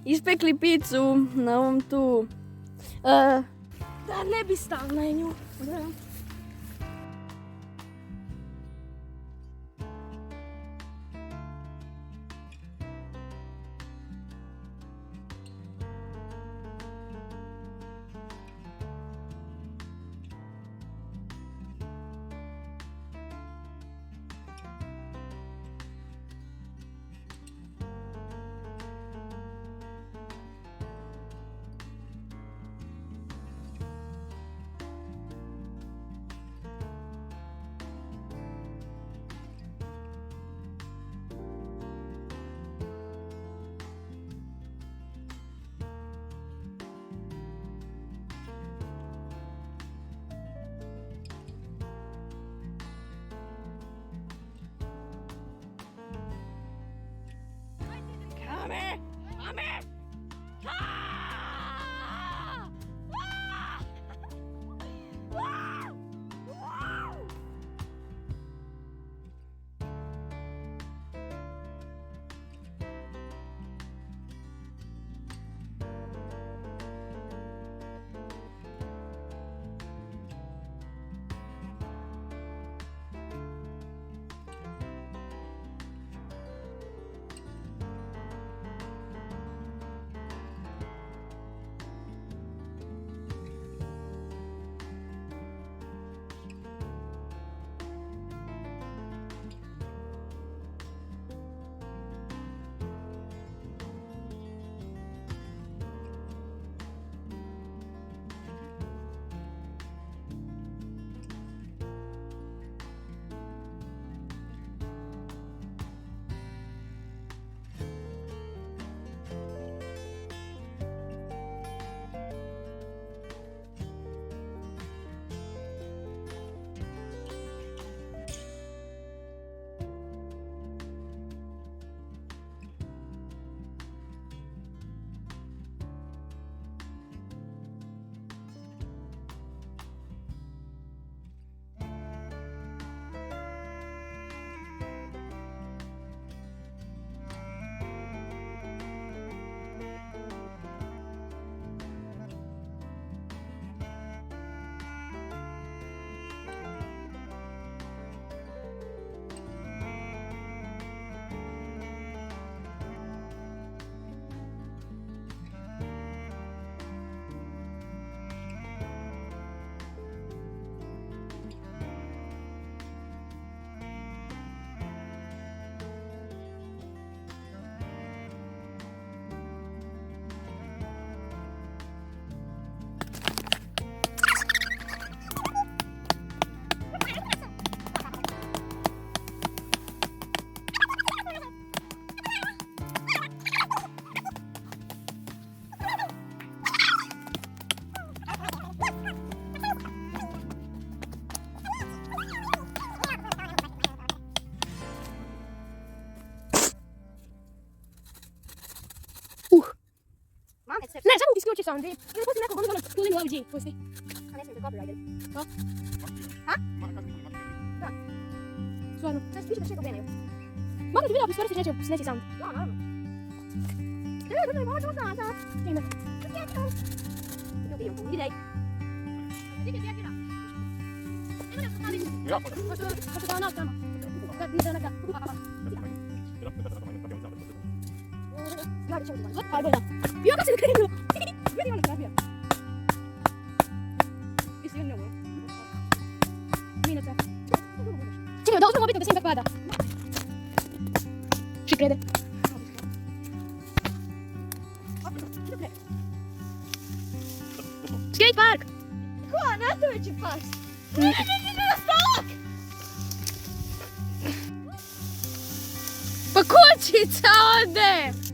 ispekli picu na ovom tu. Da ne bi stao na nju. Da. Come! Ne, samo ti isključi sound. Ili pusti nekog ono kulinu OG, pusti. A ne smijem da copyrighted. To? A? Da. Stvarno, sad više da čekam vrijeme. Mogu ti video priskoristiti neći sound? Da, naravno. Ime. Idej. Ja, Hoću kao nas tamo. Da, nije da neka. Ja ću uzmati. Aj, bolja. I onda se ne krenuo. Vidi ono krabija. Isti on ne ovo. Minuta. Čekaj, da uzmemo bitno da sjem tak pada. Ši krede. Skate park! Ko, na to će pas? Ne, na stalak! Pa kućica ode!